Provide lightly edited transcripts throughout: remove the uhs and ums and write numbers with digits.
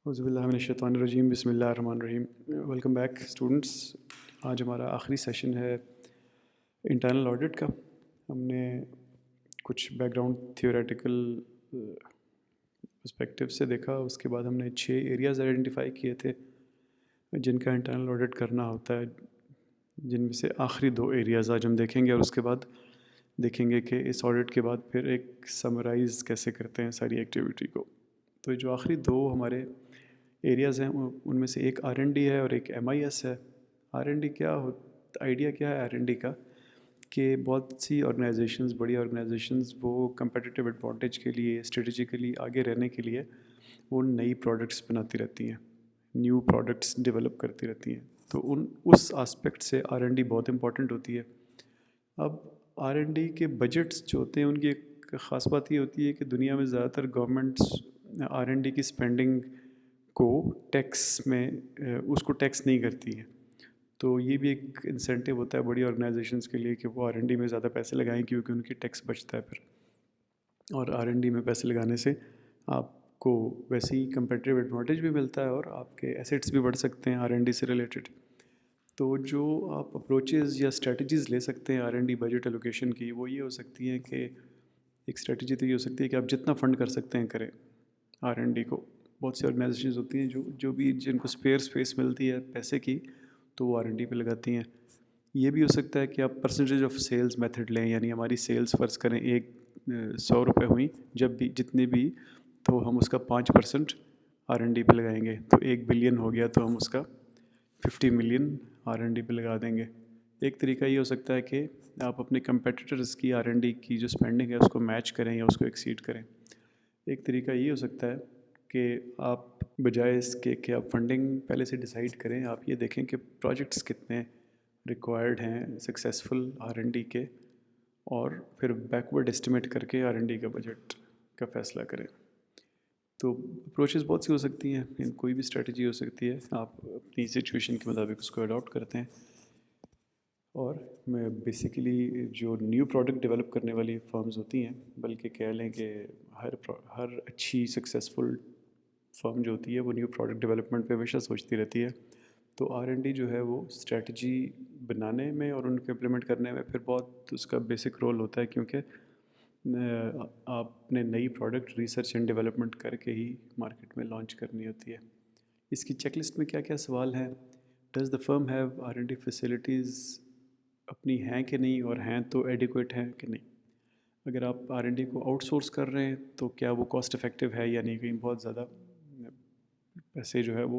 औज़ुबिल्लाहिमिनश्शैतानिर्रजीम बिस्मिल्लाहिर्रहमानिर्रहीम। Welcome back students. आज हमारा आखिरी सेशन है इंटरनल ऑडिट का। हमने कुछ बैकग्राउंड थियोरेटिकल पर्सपेक्टिव से देखा। उसके बाद हमने 6 एरियाज़ आइडेंटिफाई किए थे जिनका इंटरनल ऑडिट करना होता है, जिनमें से आखिरी 2 एरियाज़ आज हम देखेंगे और उसके बाद देखेंगे कि इस ऑडिट के बाद फिर एक समराइज़ कैसे करते हैं सारी एक्टिविटी को। तो ये जो आखिरी 2 हमारे एरियाज़ हैं उनमें से एक R&D है और एक MIS है। R&D क्या हो, आइडिया क्या है R&D का कि बहुत सी ऑर्गेनाइजेशंस, बड़ी ऑर्गेनाइजेशंस वो कंपेटिटिव एडवांटेज के लिए, स्ट्रेटजिकली आगे रहने के लिए वो नई प्रोडक्ट्स बनाती रहती हैं, न्यू प्रोडक्ट्स डेवलप करती रहती हैं। तो उस आस्पेक्ट से R&D बहुत इंपॉर्टेंट होती है। अब R&D के बजट्स जो होते हैं उनकी एक ख़ास बात ये होती है कि दुनिया में ज़्यादातर गवर्नमेंट्स R&D की स्पेंडिंग को टैक्स में उसको टैक्स नहीं करती है। तो ये भी एक इंसेंटिव होता है बड़ी ऑर्गेनाइजेशंस के लिए कि वो R&D में ज़्यादा पैसे लगाएं, क्योंकि उनकी टैक्स बचता है फिर। और R&D में पैसे लगाने से आपको वैसे ही कंपेटिटिव एडवांटेज भी मिलता है और आपके एसेट्स भी बढ़ सकते हैं R&D से रिलेटेड। तो जो आप अप्रोचेज़ या स्ट्रेटजीज़ ले सकते हैं R&D बजट एलोकेशन की, वो ये हो सकती हैं कि एक स्ट्रेटजी तो ये हो सकती है कि आप जितना फ़ंड कर सकते हैं करें R&D को। बहुत सी ऑर्गेनाइजेशंस होती हैं जो भी जिनको स्पेयर स्पेस मिलती है पैसे की, तो वो R&D पे लगाती हैं। ये भी हो सकता है कि आप परसेंटेज ऑफ सेल्स मेथड लें, यानी हमारी सेल्स फ़र्ज़ करें 100 रुपये हुई, जब भी जितनी भी, तो हम उसका 5% R&D पे लगाएंगे। तो 1 बिलियन हो गया तो हम उसका 50 मिलियन R&D पे लगा देंगे। एक तरीका ये हो सकता है कि आप अपने कंपेटिटर्स की R&D की जो स्पेंडिंग है उसको मैच करें या उसको एक्सीड करें। एक तरीका ये हो सकता है कि आप बजाय इसके कि आप फंडिंग पहले से डिसाइड करें, आप ये देखें कि प्रोजेक्ट्स कितने रिक्वायर्ड हैं सक्सेसफुल R&D के, और फिर बैकवर्ड एस्टिमेट करके R&D का बजट का फ़ैसला करें। तो अप्रोचेस बहुत सी हो सकती हैं, कोई भी स्ट्रेटजी हो सकती है, आप अपनी सिचुएशन के मुताबिक उसको अडॉप्ट करते हैं। और मैं बेसिकली जो न्यू प्रोडक्ट डेवलप करने वाली फर्म्स होती हैं, बल्कि कह लें कि हर अच्छी सक्सेसफुल फर्म जो होती है वो न्यू प्रोडक्ट डेवलपमेंट पे हमेशा सोचती रहती है। तो R&D जो है वो स्ट्रेटजी बनाने में और उनको इम्प्लीमेंट करने में फिर बहुत उसका बेसिक रोल होता है, क्योंकि आपने नई प्रोडक्ट रिसर्च एंड डेवलपमेंट करके ही मार्केट में लॉन्च करनी होती है। इसकी चेकलिस्ट में क्या क्या सवाल हैं? Does the firm have R&D facilities अपनी हैं कि नहीं, और हैं तो एडिक्वेट हैं कि नहीं? अगर आप R&D को आउटसोर्स कर रहे हैं तो क्या वो कॉस्ट इफ़ेक्टिव है या नहीं, कहीं बहुत ज़्यादा पैसे जो है वो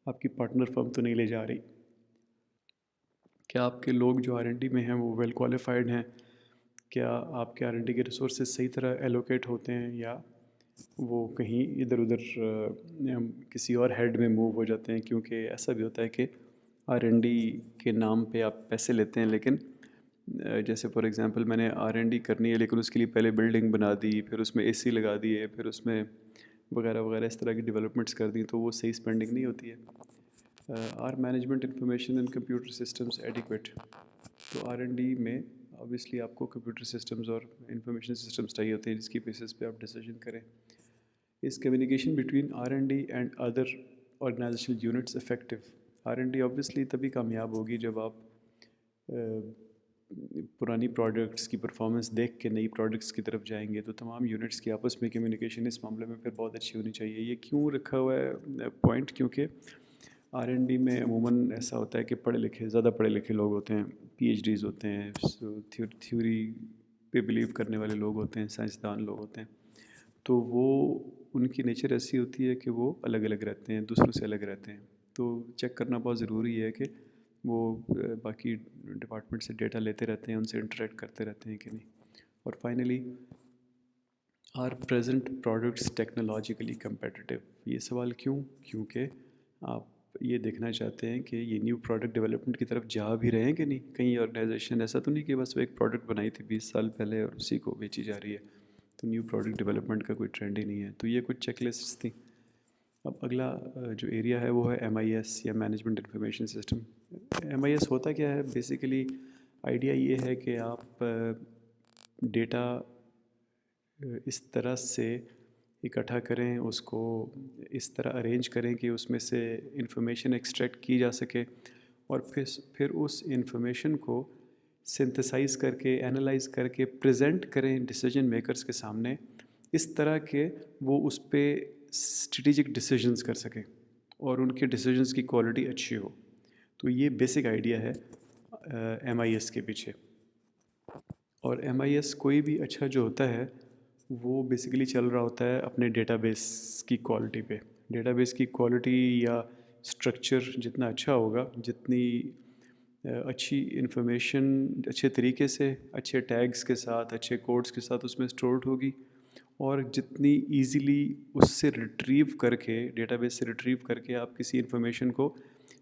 आपकी पार्टनर फर्म तो नहीं ले जा रही? क्या आपके लोग जो R&D में हैं वो वेल क्वालिफाइड हैं? क्या आपके R&D के रिसोर्सेज सही तरह एलोकेट होते हैं, या वो कहीं इधर उधर किसी और हेड में मूव हो जाते हैं? क्योंकि ऐसा भी होता है कि R&D के नाम पे आप पैसे लेते हैं, लेकिन जैसे फॉर एग्जांपल मैंने R&D करनी है लेकिन उसके लिए पहले बिल्डिंग बना दी, फिर उसमें AC लगा दिए, फिर उसमें वगैरह वगैरह इस तरह की डेवलपमेंट्स कर दी, तो वो सही स्पेंडिंग नहीं होती है। Are management information and computer systems adequate? तो R&D में ऑब्वियसली आपको कंप्यूटर सिस्टम्स और इंफॉर्मेशन सिस्टम्स चाहिए होते हैं जिसकी बेसिस पे आप डिसीजन करें। Is communication between R&D and other organisational units effective? R&D obviously तभी कामयाब होगी जब आप पुरानी प्रोडक्ट्स की परफॉर्मेंस देख के नई प्रोडक्ट्स की तरफ जाएंगे। तो तमाम यूनिट्स की आपस में कम्युनिकेशन इस मामले में फिर बहुत अच्छी होनी चाहिए। ये क्यों रखा हुआ है पॉइंट? क्योंकि R&D में अमूमन ऐसा होता है कि ज़्यादा पढ़े लिखे लोग होते हैं, PhDs होते हैं, थ्योरी पे बिलीव करने वाले लोग होते हैं, साइंसदान लोग होते हैं। तो वो उनकी नेचर ऐसी होती है कि वो अलग अलग रहते हैं, दूसरों से अलग रहते हैं। तो चेक करना बहुत ज़रूरी है कि वो बाकी डिपार्टमेंट से डेटा लेते रहते हैं, उनसे इंटरेक्ट करते रहते हैं कि नहीं। और finally, are present products technologically competitive? ये सवाल क्यों? क्योंकि आप ये देखना चाहते हैं कि ये न्यू प्रोडक्ट डेवलपमेंट की तरफ जा भी रहे हैं कि नहीं। कहीं ऑर्गेनाइजेशन ऐसा तो नहीं कि बस वो एक प्रोडक्ट बनाई थी 20 साल पहले और उसी को बेची जा रही है, तो न्यू प्रोडक्ट डेवलपमेंट का कोई ट्रेंड ही नहीं है। तो ये कुछ चेकलिस्ट्स थी। अब अगला जो एरिया है वो है MIS या मैनेजमेंट इंफॉर्मेशन सिस्टम। MIS होता क्या है? बेसिकली आइडिया ये है कि आप डेटा इस तरह से इकट्ठा करें, उसको इस तरह अरेंज करें कि उसमें से इंफॉर्मेशन एक्सट्रैक्ट की जा सके, और फिर उस इंफॉर्मेशन को सिंथेसाइज करके, एनालाइज करके प्रेजेंट करें डिसीजन मेकर्स के सामने, इस तरह के वो उस पर स्ट्रेटिजिक डिसीजंस कर सकें और उनके डिसीजंस की क्वालिटी अच्छी हो। तो ये बेसिक आइडिया है MIS के पीछे। और MIS कोई भी अच्छा जो होता है वो बेसिकली चल रहा होता है अपने डेटाबेस की क्वालिटी पे। डेटाबेस की क्वालिटी या स्ट्रक्चर जितना अच्छा होगा, जितनी अच्छी इन्फॉर्मेशन अच्छे तरीके से, अच्छे टैग्स के साथ, अच्छे कोड्स के साथ उसमें स्टोर्ड होगी, और जितनी इजीली उससे रिट्रीव करके, डेटाबेस से रिट्रीव करके आप किसी इन्फॉर्मेशन को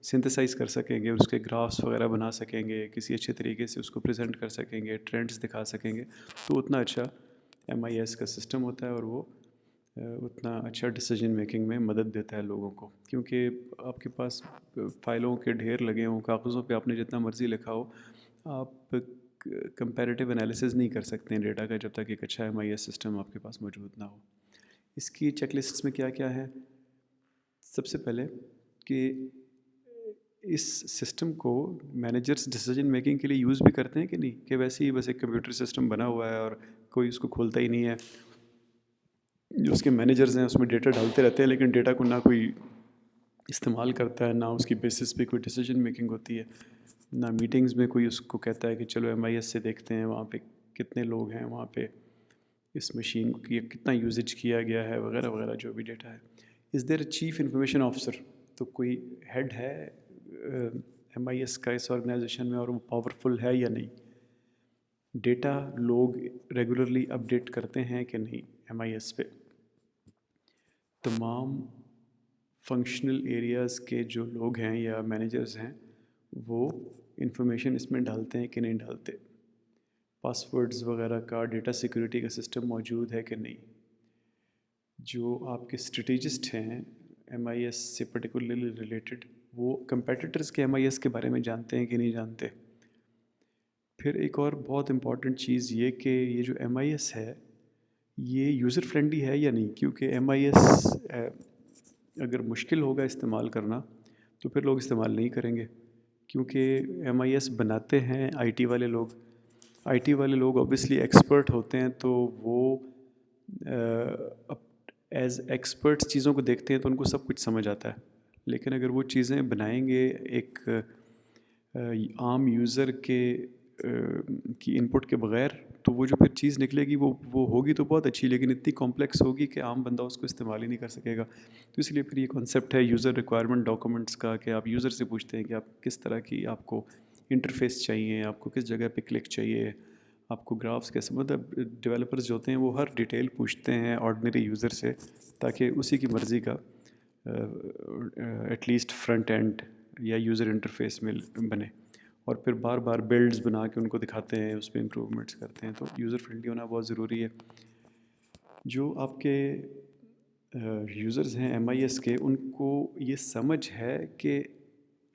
सिंथेसाइज कर सकेंगे, उसके ग्राफ्स वगैरह बना सकेंगे, किसी अच्छे तरीके से उसको प्रेजेंट कर सकेंगे, ट्रेंड्स दिखा सकेंगे, तो उतना अच्छा MIS का सिस्टम होता है, और वो उतना अच्छा डिसीजन मेकिंग में मदद देता है लोगों को। क्योंकि आपके पास फ़ाइलों के ढेर लगे हों, कागज़ों पे आपने जितना मर्ज़ी लिखा हो, आप कंपैरेटिव एनालिसिस नहीं कर सकते हैं डेटा का जब तक एक अच्छा MIS सिस्टम आपके पास मौजूद ना हो। इसकी चेकलिस्ट्स में क्या क्या है? सबसे पहले कि इस सिस्टम को मैनेजर्स डिसीजन मेकिंग के लिए यूज़ भी करते हैं कि नहीं, कि वैसे ही बस एक कंप्यूटर सिस्टम बना हुआ है और कोई उसको खोलता ही नहीं है। जो उसके मैनेजर्स हैं उसमें डेटा डालते रहते हैं, लेकिन डेटा को ना कोई इस्तेमाल करता है, ना उसकी बेसिस पे कोई डिसीजन मेकिंग होती है, ना मीटिंग्स में कोई उसको कहता है कि चलो MIS से देखते हैं वहाँ पे कितने लोग हैं, वहाँ पे इस मशीन की कितना यूजेज किया गया है, वगैरह वगैरह जो भी डेटा है। Is there chief information officer? तो कोई हेड है MIS का इस ऑर्गेनाइजेशन में, और वो पावरफुल है या नहीं? डेटा लोग रेगुलरली अपडेट करते हैं कि नहीं MIS पे? तमाम फंक्शनल एरियाज़ के जो लोग हैं या मैनेजर्स हैं, वो इंफॉर्मेशन इसमें डालते हैं कि नहीं डालते? पासवर्ड्स वगैरह का, डेटा सिक्योरिटी का सिस्टम मौजूद है कि नहीं? जो आपके स्ट्रेटेजिस्ट हैं MIS से पर्टिकुलरली रिलेटेड, वो कंपेटिटर्स के MIS के बारे में जानते हैं कि नहीं जानते? फिर एक और बहुत इम्पॉर्टेंट चीज़ ये कि ये जो MIS है, ये यूज़र फ्रेंडली है या नहीं? क्योंकि MIS अगर मुश्किल होगा इस्तेमाल करना, तो फिर लोग इस्तेमाल नहीं करेंगे, क्योंकि MIS बनाते हैं IT वाले लोग। IT वाले लोग ऑब्वियसली एक्सपर्ट होते हैं, तो वो एज एक्सपर्ट्स चीज़ों को देखते हैं तो उनको सब कुछ समझ आता है। लेकिन अगर वो चीज़ें बनाएंगे एक आम यूज़र के की इनपुट के बगैर, तो वो जो फिर चीज़ निकलेगी वो होगी तो बहुत अच्छी, लेकिन इतनी कॉम्प्लेक्स होगी कि आम बंदा उसको इस्तेमाल ही नहीं कर सकेगा। तो इसलिए फिर ये कॉन्सेप्ट है यूज़र रिक्वायरमेंट डॉक्यूमेंट्स का, कि आप यूज़र से पूछते हैं कि आप किस तरह की आपको इंटरफेस चाहिए, आपको किस जगह पे क्लिक चाहिए, आपको ग्राफ्स कैसे, मतलब डेवलपर्स जो होते हैं वो हर डिटेल पूछते हैं ऑर्डिनरी यूज़र से, ताकि उसी की मर्ज़ी का एटलीस्ट फ्रंट एंड या यूज़र इंटरफेस में बने, और फिर बार बार बिल्ड्स बना के उनको दिखाते हैं, उस पर इम्प्रूवमेंट्स करते हैं। तो यूज़र फ्रेंडली होना बहुत ज़रूरी है। जो आपके यूज़र्स हैं MIS के, उनको ये समझ है कि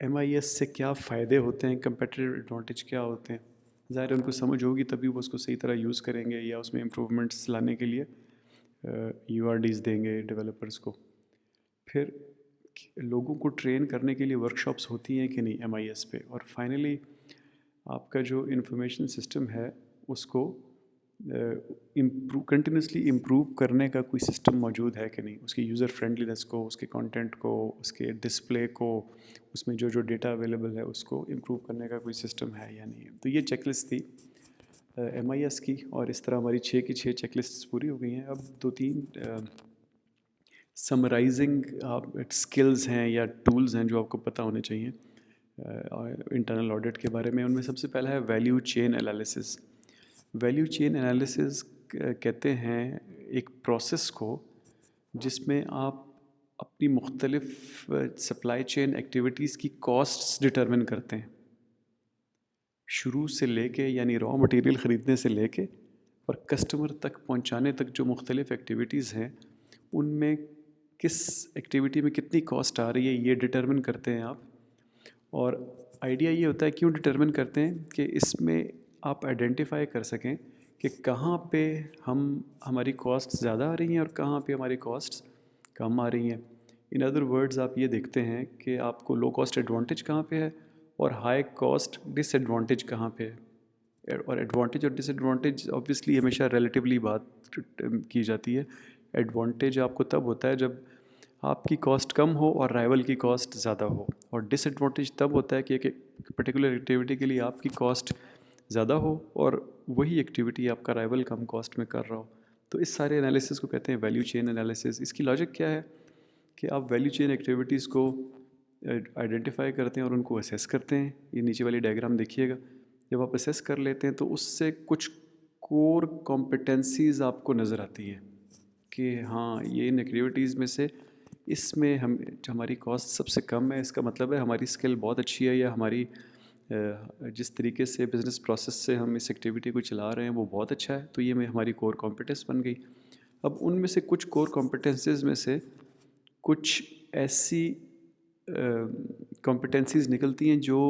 MIS से क्या फ़ायदे होते हैं, कंपेटिटिव एडवांटेज क्या होते हैं। ज़ाहिर है उनको समझ होगी तभी वो उसको सही तरह यूज़ करेंगे, या उसमें इम्प्रूवमेंट्स लाने के लिए URDs देंगे डेवलपर्स को। फिर लोगों को ट्रेन करने के लिए वर्कशॉप्स होती हैं कि नहीं MIS पे। और फाइनली आपका जो इंफॉर्मेशन सिस्टम है उसको कंटिन्यूसली इम्प्रूव करने का कोई सिस्टम मौजूद है कि नहीं, उसकी यूज़र फ्रेंडलीनेस को, उसके कंटेंट को, उसके डिस्प्ले को, उसमें जो जो डेटा अवेलेबल है उसको इम्प्रूव करने का कोई सिस्टम है या नहीं है। तो ये चेकलिस्ट थी MIS की, और इस तरह हमारी 6 की 6 चेकलिस्ट्स पूरी हो गई हैं। अब 2-3 समराइजिंग स्किल्स हैं या टूल्स हैं जो आपको पता होने चाहिए इंटरनल ऑडिट के बारे में। उनमें सबसे पहला है value chain analysis. Value chain analysis कहते हैं एक प्रोसेस को जिसमें आप अपनी मुख्तलिफ सप्लाई चेन एक्टिविटीज़ की कॉस्ट्स डिटरमिन करते हैं, शुरू से लेके, यानी रॉ मटेरियल ख़रीदने से लेके और कस्टमर तक पहुंचाने तक जो मुख्तलिफ एक्टिविटीज़ हैं, उनमें किस एक्टिविटी में कितनी कॉस्ट आ रही है, ये डिटरमिन करते हैं आप। और आइडिया ये होता है, क्यों डिटरमिन करते हैं, कि इसमें आप आइडेंटिफाई कर सकें कि कहाँ पे हमारी कॉस्ट ज़्यादा आ रही हैं और कहाँ पे हमारी कॉस्ट कम आ रही हैं। इन अदर वर्ड्स आप ये देखते हैं कि आपको लो कॉस्ट एडवांटेज कहाँ पे है और हाई कॉस्ट डिसएडवांटेज कहाँ पे है। और एडवांटेज और डिसएडवांटेज ऑब्वियसली हमेशा रिलेटिवली बात की जाती है। एडवांटेज आपको तब होता है जब आपकी कॉस्ट कम हो और राइवल की कॉस्ट ज़्यादा हो, और डिसएडवांटेज तब होता है कि एक पर्टिकुलर एक्टिविटी के लिए आपकी कॉस्ट ज़्यादा हो और वही एक्टिविटी आपका राइवल कम कॉस्ट में कर रहा हो। तो इस सारे एनालिसिस को कहते हैं वैल्यू चेन एनालिसिस। इसकी लॉजिक क्या है कि आप वैल्यू चेन एक्टिविटीज़ को आइडेंटिफाई करते हैं और उनको असेस करते हैं। ये नीचे वाली डायग्राम देखिएगा। जब आप असेस कर लेते हैं तो उससे कुछ कोर कॉम्पिटेंसीज़ आपको नज़र आती हैं कि हाँ, ये इन एक्टिविटीज़ में से इसमें हमारी कॉस्ट सबसे कम है। इसका मतलब है हमारी स्किल बहुत अच्छी है, या हमारी जिस तरीके से बिज़नेस प्रोसेस से हम इस एक्टिविटी को चला रहे हैं वो बहुत अच्छा है। तो ये में हमारी कोर कॉम्पिटेंस बन गई। अब उनमें से कुछ कोर कॉम्पिटेंसीज़ में से कुछ ऐसी कॉम्पिटेंसीज़ निकलती हैं जो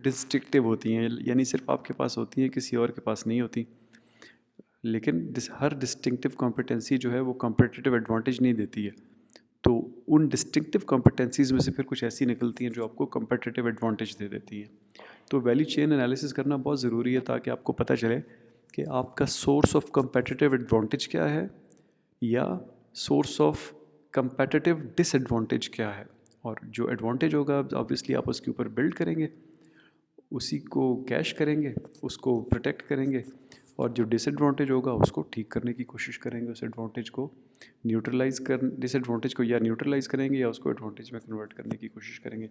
डिस्टिंक्टिव होती हैं, यानी सिर्फ आपके पास होती हैं, किसी और के पास नहीं होती। लेकिन हर डिस्टिंक्टिव कॉम्पिटेंसी जो है वो कॉम्पिटिटिव एडवांटेज नहीं देती है। तो उन डिस्टिंक्टिव कॉम्पिटेंसीज़ में से फिर कुछ ऐसी निकलती हैं जो आपको कॉम्पिटिटिव एडवांटेज दे देती हैं। तो वैल्यू चेन एनालिसिस करना बहुत ज़रूरी है ताकि आपको पता चले कि आपका सोर्स ऑफ कॉम्पिटिटिव एडवांटेज क्या है या सोर्स ऑफ कॉम्पिटिटिव डिसएडवांटेज क्या है। और जो एडवांटेज होगा ऑब्वियसली आप उसके ऊपर बिल्ड करेंगे, उसी को कैश करेंगे, उसको प्रोटेक्ट करेंगे, और जो डिसएडवांटेज होगा उसको ठीक करने की कोशिश करेंगे। उस एडवांटेज को डिसएडवांटेज को या न्यूट्रलाइज़ करेंगे या उसको एडवांटेज में कन्वर्ट करने की कोशिश करेंगे।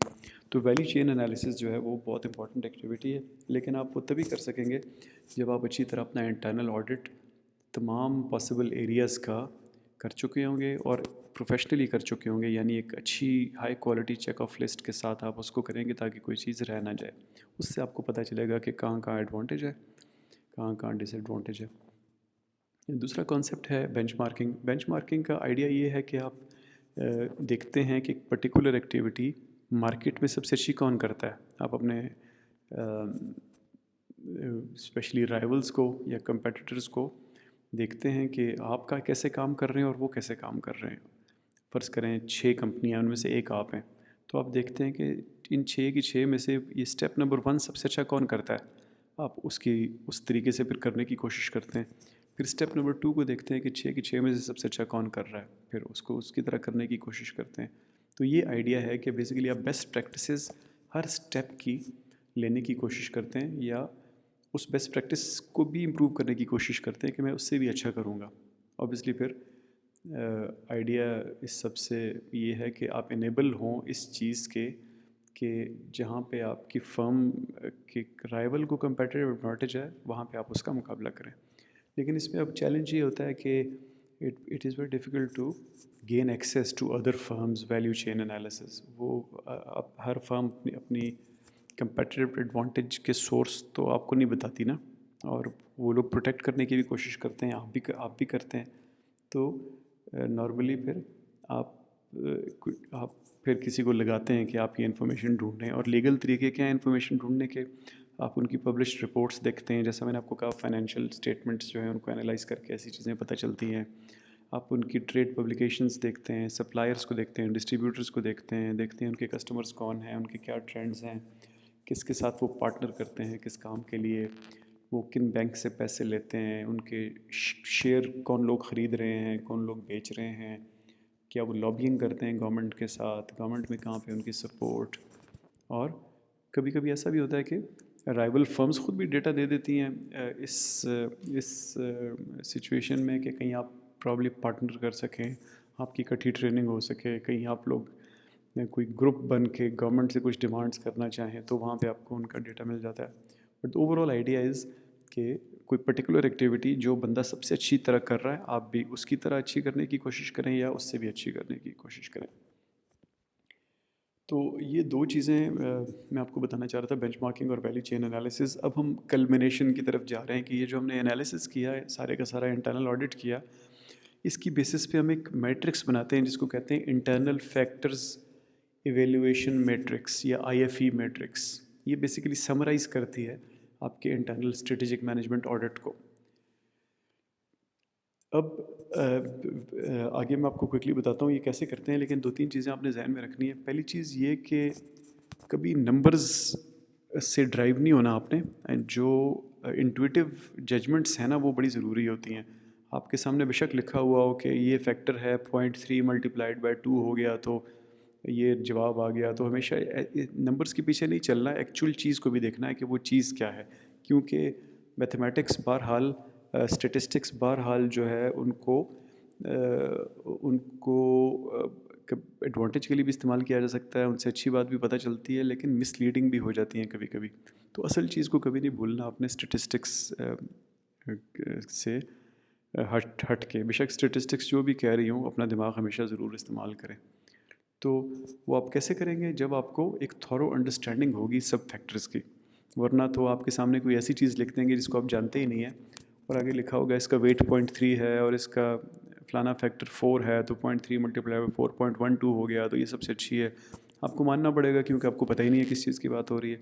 तो वैल्यू चेन एनालिसिस जो है वो बहुत इंपॉर्टेंट एक्टिविटी है, लेकिन आप वो तभी कर सकेंगे जब आप अच्छी तरह अपना इंटरनल ऑडिट तमाम पॉसिबल एरियाज़ का कर चुके होंगे और प्रोफेशनली कर चुके होंगे। यानी एक अच्छी high quality check of list के साथ आप उसको करेंगे ताकि कोई चीज़ रह ना जाए। उससे आपको पता चलेगा कि कहाँ कहाँ एडवांटेज है, कहाँ कहाँ डिसएडवांटेज है। दूसरा कॉन्सेप्ट है बेंचमार्किंग। बेंचमार्किंग का आइडिया ये है कि आप देखते हैं कि एक पर्टिकुलर एक्टिविटी मार्केट में सबसे अच्छी कौन करता है। आप अपने स्पेशली राइवल्स को या कंपेटिटर्स को देखते हैं कि आपका कैसे काम कर रहे हैं और वो कैसे काम कर रहे हैं। फ़र्ज़ करें 6 कंपनियां, उनमें से एक आप हैं, तो आप देखते हैं कि इन 6 की 6 में से ये स्टेप नंबर 1 सबसे अच्छा कौन करता है। आप उसकी उस तरीके से फिर करने की कोशिश करते हैं। फिर स्टेप नंबर 2 को देखते हैं कि 6 की 6 में से सबसे अच्छा कौन कर रहा है, फिर उसको उसकी तरह करने की कोशिश करते हैं। तो ये आइडिया है कि बेसिकली आप बेस्ट प्रैक्टिसेस हर स्टेप की लेने की कोशिश करते हैं, या उस बेस्ट प्रैक्टिस को भी इम्प्रूव करने की कोशिश करते हैं कि मैं उससे भी अच्छा करूँगा। ऑब्वियसली फिर आइडिया इस सब से ये है कि आप इनेबल हों इस चीज़ के कि जहाँ पे आपकी फर्म के राइवल को कंपेटिटिव एडवांटेज है वहाँ पे आप उसका मुकाबला करें। लेकिन इसमें अब चैलेंज ये होता है कि it is very difficult to gain access to other firms value chain analysis. वो अब हर फर्म अपनी अपनी कंपेटिटिव एडवांटेज के सोर्स तो आपको नहीं बताती ना, और वो लोग प्रोटेक्ट करने की भी कोशिश करते हैं, आप भी करते हैं। तो नॉर्मली फिर आप फिर किसी को लगाते हैं कि आप ये इन्फॉर्मेशन ढूंढें, और लीगल तरीके क्या हैं इन्फॉर्मेशन ढूंढने के। आप उनकी पब्लिश्ड रिपोर्ट्स देखते हैं, जैसा मैंने आपको कहा फाइनेंशियल स्टेटमेंट्स जो हैं उनको एनालाइज करके ऐसी चीज़ें पता चलती हैं। आप उनकी ट्रेड पब्लिकेशंस देखते हैं, सप्लायर्स को देखते हैं, डिस्ट्रीब्यूटर्स को देखते हैं उनके कस्टमर्स कौन हैं, उनके क्या ट्रेंड्स हैं, किसके साथ वो पार्टनर करते हैं किस काम के लिए, वो किन बैंक से पैसे लेते हैं, उनके शेयर कौन लोग ख़रीद रहे हैं, कौन लोग बेच रहे हैं, क्या वो लॉबिंग करते हैं गवर्नमेंट के साथ, गवर्नमेंट में कहाँ पे उनकी सपोर्ट। और कभी कभी ऐसा भी होता है कि राइवल फर्म्स खुद भी डेटा दे देती हैं इस सिचुएशन में कि कहीं आप प्रॉब्ली पार्टनर कर सकें, आपकी इकट्ठी ट्रेनिंग हो सके, कहीं आप लोग कोई ग्रुप बन के गवर्नमेंट से कुछ डिमांड्स करना चाहें तो वहाँ पे आपको उनका डेटा मिल जाता है। बट ओवरऑल आइडिया इज़ कि कोई पर्टिकुलर एक्टिविटी जो बंदा सबसे अच्छी तरह कर रहा है आप भी उसकी तरह अच्छी करने की कोशिश करें या उससे भी अच्छी करने की कोशिश करें। तो ये दो चीज़ें मैं आपको बताना चाह रहा था, बेंचमार्किंग और वैल्यू चेन एनालिसिस। अब हम कल्मिनेशन की तरफ जा रहे हैं कि ये जो हमने एनालिसिस किया है, सारे का सारा इंटरनल ऑडिट किया, इसकी बेसिस पे हम एक मैट्रिक्स बनाते हैं जिसको कहते हैं इंटरनल फैक्टर्स इवेल्युएशन मैट्रिक्स या IFE मैट्रिक्स। ये बेसिकली समराइज़ करती है आपके इंटरनल स्ट्रेटेजिक मैनेजमेंट ऑडिट को। आगे मैं आपको क्विकली बताता हूँ ये कैसे करते हैं, लेकिन 2-3 चीज़ें आपने ज़हन में रखनी है। पहली चीज़ ये कि कभी नंबर्स से ड्राइव नहीं होना आपने। जो इंट्यूटिव जजमेंट्स हैं ना, वो बड़ी ज़रूरी होती हैं। आपके सामने बेशक लिखा हुआ हो कि ये फैक्टर है 0.3 मल्टीप्लाइड बाय 2 हो गया तो ये जवाब आ गया, तो हमेशा नंबर्स के पीछे नहीं चलना है, एक्चुअल चीज़ को भी देखना है कि वो चीज़ क्या है। क्योंकि मैथमेटिक्स बहरहाल, स्टेटिस्टिक्स बहरहाल जो है उनको उनको एडवांटेज के लिए भी इस्तेमाल किया जा सकता है, उनसे अच्छी बात भी पता चलती है, लेकिन मिसलीडिंग भी हो जाती हैं कभी कभी। तो असल चीज़ को कभी नहीं भूलना आपने स्टेटिस्टिक्स से हट हट के। बेशक स्टेटिस्टिक्स जो भी कह रही हूँ, अपना दिमाग हमेशा ज़रूर इस्तेमाल करें। तो वो आप कैसे करेंगे? जब आपको एक थॉरो अंडरस्टैंडिंग होगी सब फैक्टर्स की। वरना तो आपके सामने कोई ऐसी चीज़ लिख देंगे जिसको आप जानते ही नहीं हैं, और आगे लिखा होगा इसका वेट 0.3 है और इसका फलाना फैक्टर 4 है, तो 0.3 मल्टीप्लाई बाय 4.12 हो गया, तो ये सबसे अच्छी है। आपको मानना पड़ेगा क्योंकि आपको पता ही नहीं है किस चीज़ की बात हो रही है।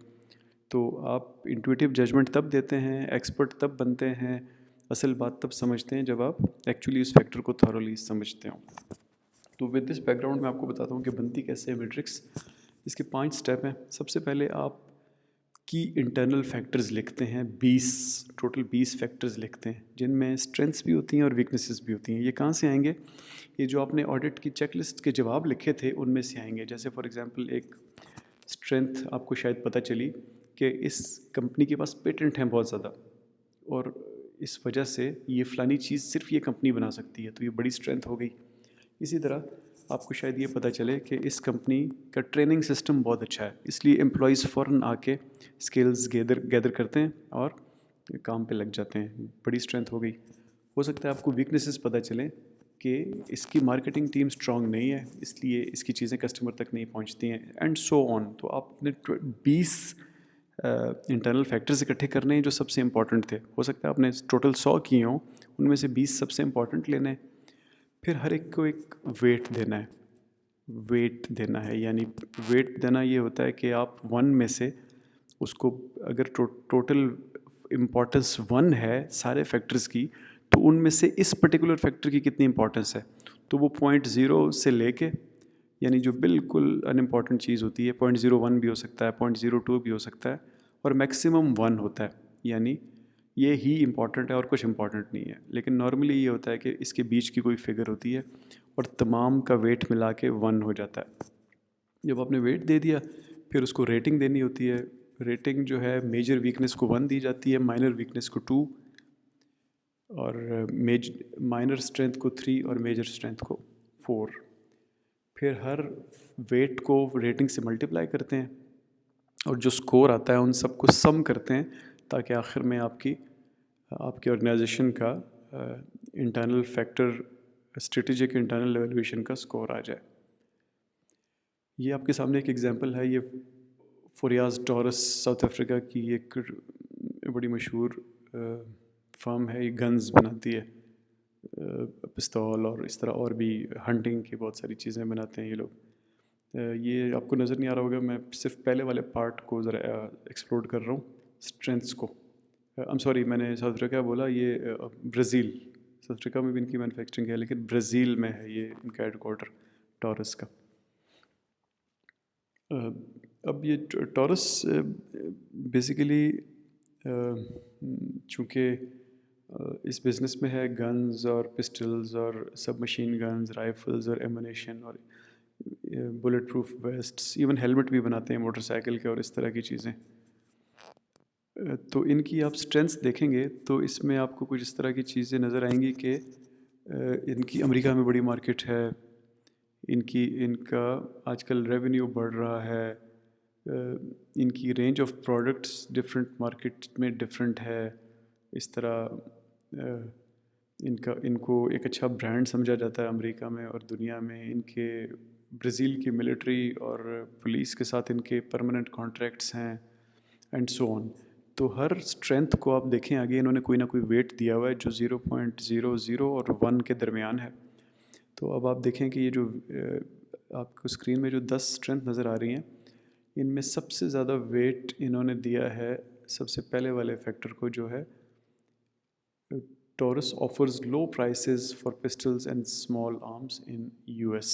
तो आप इंट्यूटिव जजमेंट तब देते हैं, एक्सपर्ट तब बनते हैं, असल बात तब समझते हैं जब आप एक्चुअली उस फैक्टर को थॉरोली समझते हो। तो विद दिस बैकग्राउंड मैं आपको बताता हूँ कि बनती कैसे है मैट्रिक्स। इसके 5 स्टेप हैं। सबसे पहले आप की इंटरनल फैक्टर्स लिखते हैं, 20, टोटल 20 फैक्टर्स लिखते हैं, जिनमें स्ट्रेंथ्स भी होती हैं और वीकनेसेस भी होती हैं। ये कहाँ से आएंगे? ये जो आपने ऑडिट की चेकलिस्ट के जवाब लिखे थे उनमें से आएंगे। जैसे फॉर एग्जांपल एक स्ट्रेंथ आपको शायद पता चली कि इस कंपनी के पास पेटेंट हैं बहुत ज़्यादा, और इस वजह से ये फ़लानी चीज़ सिर्फ ये कंपनी बना सकती है, तो ये बड़ी स्ट्रेंथ हो गई। इसी तरह आपको शायद ये पता चले कि इस कंपनी का ट्रेनिंग सिस्टम बहुत अच्छा है, इसलिए एम्प्लॉयज़ फ़ौरन आके स्किल्स गैदर गैदर करते हैं और काम पे लग जाते हैं, बड़ी स्ट्रेंथ हो गई। हो सकता है आपको वीकनेसेस पता चलें कि इसकी मार्केटिंग टीम स्ट्रांग नहीं है, इसलिए इसकी चीज़ें कस्टमर तक नहीं पहुंचती हैं, एंड सो ऑन। तो आपने 20 इंटरनल फैक्टर्स इकट्ठे करने हैं जो सबसे इंपॉर्टेंट थे। हो सकता है आपने टोटल 100 किए हों, उनमें से 20 सबसे इंपॉर्टेंट लेने हैं। फिर हर एक को एक वेट देना है। वेट देना है यानी वेट देना ये होता है कि आप 1 में से उसको, अगर टोटल इम्पोर्टेंस 1 है सारे फैक्टर्स की, तो उनमें से इस पर्टिकुलर फैक्टर की कितनी इंपॉर्टेंस है। तो वो 0.0 से लेके, यानी जो बिल्कुल अनइम्पॉर्टेंट चीज़ होती है, 0.01 भी हो सकता है, 0.02 भी हो सकता है, और मैक्सिमम 1 होता है, यानी ये ही इम्पॉर्टेंट है और कुछ इम्पॉर्टेंट नहीं है। लेकिन नॉर्मली ये होता है कि इसके बीच की कोई फिगर होती है और तमाम का वेट मिला के 1 हो जाता है। जब आपने वेट दे दिया, फिर उसको रेटिंग देनी होती है। रेटिंग जो है, मेजर वीकनेस को 1 दी जाती है, माइनर वीकनेस को 2, और माइनर स्ट्रेंथ को 3 और मेजर स्ट्रेंथ को 4। फिर हर वेट को रेटिंग से मल्टीप्लाई करते हैं और जो स्कोर आता है उन सबको सम करते हैं, ताकि आखिर में आपकी ऑर्गेनाइजेशन का internal factor, strategic internal evaluation का स्कोर आ जाए। ये आपके सामने एक एग्जांपल है। ये फोरियाज टॉरस साउथ अफ्रीका की एक बड़ी मशहूर फर्म है। ये गन्स बनाती है, पिस्तौल और इस तरह और भी हंटिंग की बहुत सारी चीज़ें बनाते हैं ये लोग। ये आपको नज़र नहीं आ रहा होगा, मैं सिर्फ पहले वाले पार्ट को ज़रा एक्सप्लोर कर रहा हूँ, स्ट्रेंथ्स को। आई एम सॉरी, मैंने साउथ अफ्रीका बोला, ये ब्राज़ील। साउथ अफ्रीका में भी इनकी मैन्युफैक्चरिंग है, लेकिन ब्राज़ील में है ये इनका हेडक्वार्टर टॉरस का। अब ये टॉरस बेसिकली चूँकि इस बिज़नेस में है, गन्स और पिस्टल्स और सब मशीन गन्स, राइफ़ल्स और एमुनेशन और bullet proof wastes, even helmet भी बनाते हैं मोटरसाइकिल के और इस तरह की चीज़ें। तो इनकी आप स्ट्रेंथ्स देखेंगे तो इसमें आपको कुछ इस तरह की चीज़ें नज़र आएंगी कि इनकी अमेरिका में बड़ी मार्केट है, इनका आजकल रेवेन्यू बढ़ रहा है, इनकी range of products different market में डिफरेंट है। इस तरह इनको एक अच्छा ब्रांड समझा जाता है अमेरिका में और दुनिया में। इनके ब्राज़ील की मिलिट्री और पुलिस के साथ इनके परमानेंट कॉन्ट्रैक्ट्स हैं, एंड सो ऑन। तो हर स्ट्रेंथ को आप देखें, आगे इन्होंने कोई ना कोई वेट दिया हुआ है जो 0.00 और 1 के दरमियान है। तो अब आप देखें कि ये जो आपको स्क्रीन में जो 10 स्ट्रेंथ नज़र आ रही हैं, इनमें सबसे ज़्यादा वेट इन्होंने दिया है सबसे पहले वाले फैक्टर को, जो है Taurus offers low prices for pistols and small arms in US,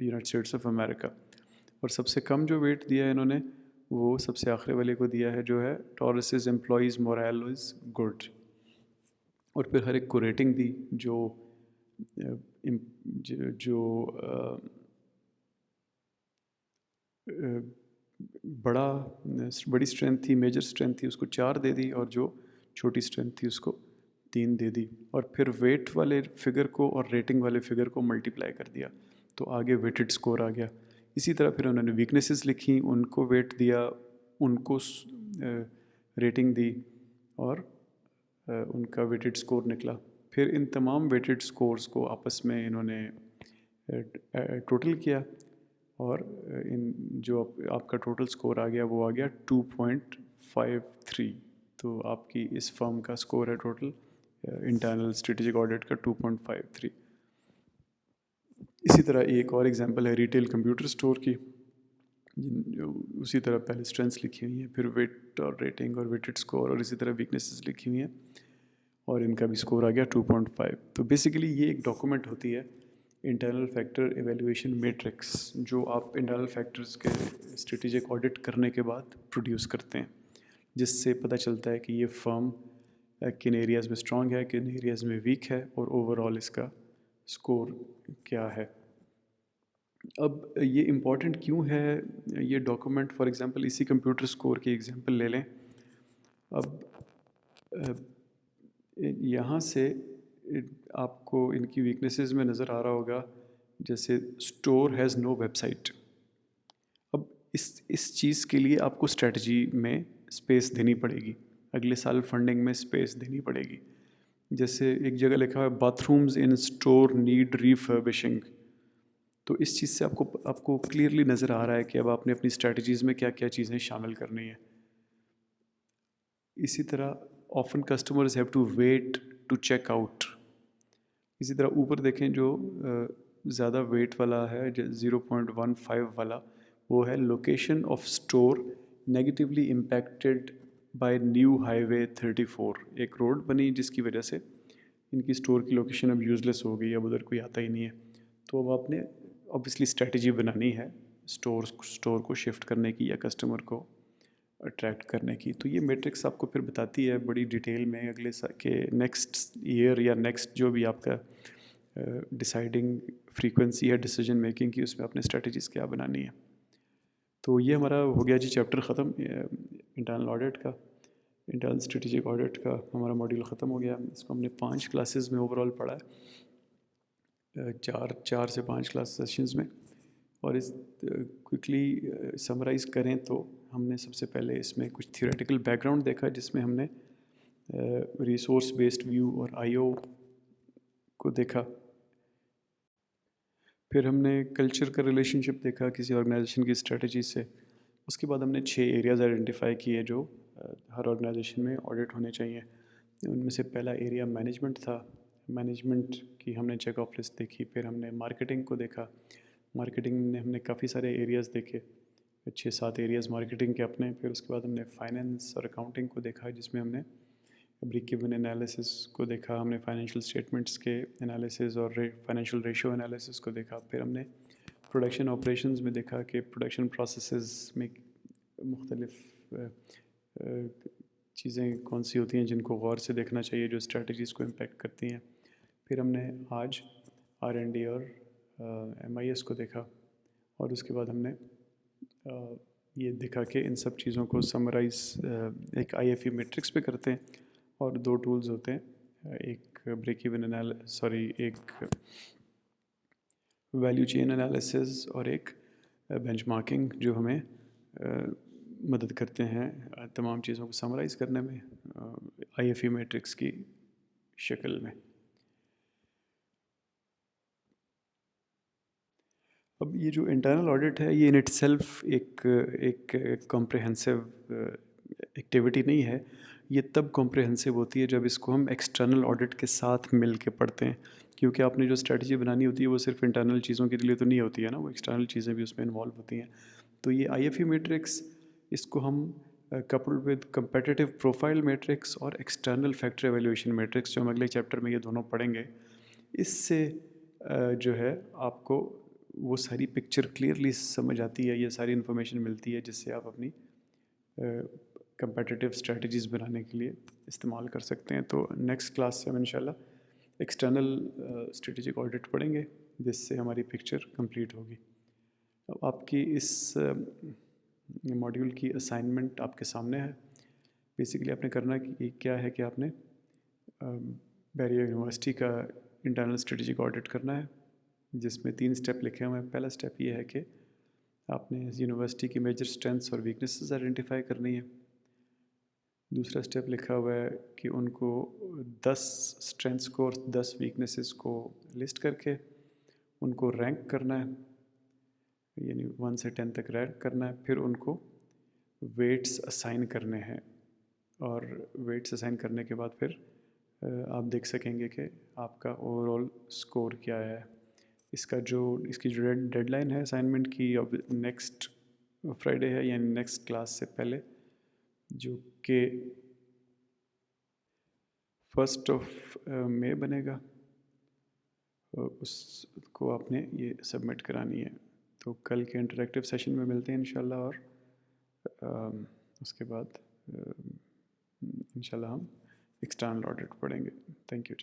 United states of America. और सबसे कम जो वेट दिया है इन्होंने वो सबसे आखिरी वाले को दिया है, जो है taurus employees moral is good. और फिर हर एक को रेटिंग दी जो बड़ी स्ट्रेंथ थी, मेजर स्ट्रेंथ थी, उसको 4 दे दी, और जो छोटी स्ट्रेंथ थी उसको 3 दे दी। और फिर वेट वाले फिगर को और रेटिंग वाले फिगर को मल्टीप्लाई कर दिया तो आगे वेटेड स्कोर आ गया। इसी तरह फिर उन्होंने वीकनेसेस लिखी, उनको वेट दिया, उनको रेटिंग दी, और उनका वेटेड स्कोर निकला। फिर इन तमाम वेटेड स्कोर्स को आपस में इन्होंने टोटल किया, और इन जो आपका टोटल स्कोर आ गया वो आ गया 2.53। तो आपकी इस फर्म का स्कोर है टोटल इंटरनल स्ट्रेटेजिक ऑडिट का 2.53। इसी तरह एक और एग्जांपल है रिटेल कंप्यूटर स्टोर की, उसी तरह पहले स्ट्रेंथ्स लिखी हुई हैं, फिर वेट और रेटिंग और वेटेड स्कोर, और इसी तरह वीकनेसेस लिखी हुई हैं, और इनका भी स्कोर आ गया 2.5। तो बेसिकली ये एक डॉक्यूमेंट होती है इंटरनल फैक्टर एवेल्यूएशन मैट्रिक्स, जो आप इंटरनल फैक्टर्स के स्ट्रेटेजिक ऑडिट करने के बाद प्रोड्यूस करते हैं, जिससे पता चलता है कि ये फर्म किन एरियाज़ में स्ट्रॉन्ग है, किन एरियाज़ में वीक है, और ओवरऑल इसका स्कोर क्या है। अब ये इम्पॉर्टेंट क्यों है ये डॉक्यूमेंट? फॉर एग्जांपल इसी कंप्यूटर स्कोर की एग्जांपल ले लें। अब यहाँ से आपको इनकी वीकनेसेस में नज़र आ रहा होगा, जैसे स्टोर हैज़ नो वेबसाइट। अब इस चीज़ के लिए आपको स्ट्रेटजी में स्पेस देनी पड़ेगी, अगले साल फंडिंग में स्पेस देनी पड़ेगी। जैसे एक जगह लिखा है बाथरूम्स इन स्टोर नीड रिफर्बिशिंग, तो इस चीज़ से आपको क्लियरली नज़र आ रहा है कि अब आपने अपनी स्ट्रेटजीज़ में क्या क्या चीज़ें शामिल करनी है। इसी तरह often customers have to wait to check out. इसी तरह ऊपर देखें जो ज़्यादा वेट वाला है 0.15 वाला, वो है location of store negatively impacted by new highway 34। एक रोड बनी जिसकी वजह से इनकी स्टोर की लोकेशन अब यूज़लेस हो गई, अब उधर कोई आता ही नहीं है। तो अब आपने ऑब्वियसली स्ट्रेटजी बनानी है स्टोर को शिफ्ट करने की या कस्टमर को अट्रैक्ट करने की। तो ये मैट्रिक्स आपको फिर बताती है बड़ी डिटेल में अगले साल के नेक्स्ट ईयर या नेक्स्ट जो भी आपका डिसाइडिंग फ्रीक्वेंसी है डिसीजन मेकिंग की, उसमें आपने स्ट्रेटजीज़ क्या बनानी है। तो ये हमारा हो गया जी चैप्टर ख़त्म इंटरनल ऑडिट का, इंटरनल स्ट्रेटेजिक ऑडिट का हमारा मॉड्यूल ख़त्म हो गया। इसको हमने 5 क्लासेस में ओवरऑल पढ़ा है, 4 से 5 क्लास सेशंस में। और इस क्विकली समराइज़ करें तो हमने सबसे पहले इसमें कुछ थियोरेटिकल बैकग्राउंड देखा, जिसमें हमने रिसोर्स बेस्ड व्यू और आईओ को देखा। फिर हमने कल्चर का रिलेशनशिप देखा किसी ऑर्गेनाइजेशन की स्ट्रेटजी से। उसके बाद हमने 6 एरियाज़ आइडेंटिफाई किए जो हर ऑर्गेनाइजेशन में ऑडिट होने चाहिए। उनमें से पहला एरिया मैनेजमेंट था। मैनेजमेंट की हमने चेक ऑफ लिस्ट देखी। फिर हमने मार्केटिंग को देखा। मार्केटिंग में हमने काफ़ी सारे एरियाज़ देखे, 6-7 एरियाज़ मार्केटिंग के अपने। फिर उसके बाद हमने फाइनेंस और अकाउंटिंग को देखा, जिसमें हमने ब्रेक इवन एनालिसिस को देखा, हमने फाइनेंशियल स्टेटमेंट्स के एनालिसिस और फाइनेंशियल रेशियो एनालिसिस को देखा। फिर हमने प्रोडक्शन ऑपरेशंस में देखा कि प्रोडक्शन प्रोसेसेस में मुख्तलिफ चीज़ें कौन सी होती हैं जिनको गौर से देखना चाहिए, जो स्ट्रेटजीज़ को इम्पेक्ट करती हैं। फिर हमने आज R&D और MIS को देखा, और उसके बाद हमने ये देखा कि इन सब चीज़ों को समराइज़ एक IFE मैट्रिक्स पे करते हैं, और 2 टूल्स होते हैं, एक ब्रेक इवन एक वैल्यू चेन एनालिसिस और एक बेंचमार्किंग, जो हमें मदद करते हैं तमाम चीज़ों को समराइज़ करने में IFE मैट्रिक्स की शक्ल में। अब ये जो इंटरनल ऑडिट है, ये इन इटसेल्फ एक कॉम्प्रिहेंसिव एक्टिविटी नहीं है। ये तब कॉम्प्रिहेंसिव होती है जब इसको हम एक्सटर्नल ऑडिट के साथ मिल के पढ़ते हैं, क्योंकि आपने जो स्ट्रेटजी बनानी होती है वो सिर्फ इंटरनल चीज़ों के लिए तो नहीं होती है ना, वो एक्सटर्नल चीज़ें भी उसमें इन्वॉल्व होती हैं। तो ये IFE मैट्रिक्स, इसको हम coupled with competitive profile matrix और external factor evaluation matrix, जो हम अगले चैप्टर में ये दोनों पढ़ेंगे, इससे जो है आपको वो सारी पिक्चर क्लियरली समझ आती है, ये सारी इन्फॉर्मेशन मिलती है जिससे आप अपनी competitive strategies बनाने के लिए इस्तेमाल कर सकते हैं। तो नेक्स्ट क्लास से हम इंशाल्लाह एक्सटर्नल स्ट्रेटेजिक ऑडिट पढ़ेंगे जिससे हमारी पिक्चर कंप्लीट होगी। अब आपकी इस मॉड्यूल की असाइनमेंट आपके सामने है। बेसिकली आपने करना कि क्या है कि आपने बैरियर यूनिवर्सिटी का इंटरनल स्ट्रेटेजिक ऑडिट करना है, जिसमें 3 स्टेप लिखे हुए हैं। पहला स्टेप ये है कि आपने यूनिवर्सिटी की मेजर स्ट्रेंथ्स और वीकनेसेस आइडेंटिफाई करनी है। दूसरा स्टेप लिखा हुआ है कि उनको 10 स्ट्रेंथ्स को और 10 वीकनेसेस को लिस्ट करके उनको रैंक करना है, यानी 1 से 10 तक रैंक करना है। फिर उनको वेट्स असाइन करने हैं और वेट्स असाइन करने के बाद फिर आप देख सकेंगे कि आपका ओवरऑल स्कोर क्या है। इसकी जो डेडलाइन है असाइनमेंट की, अब नेक्स्ट फ्राइडे है, यानी नेक्स्ट क्लास से पहले, जो कि 1 मई बनेगा, उसको आपने ये सबमिट करानी है। तो कल के इंटरेक्टिव सेशन में मिलते हैं इंशाल्लाह, और उसके बाद इंशाल्लाह हम एक्सटर्नल ऑडिट पढ़ेंगे। Thank you.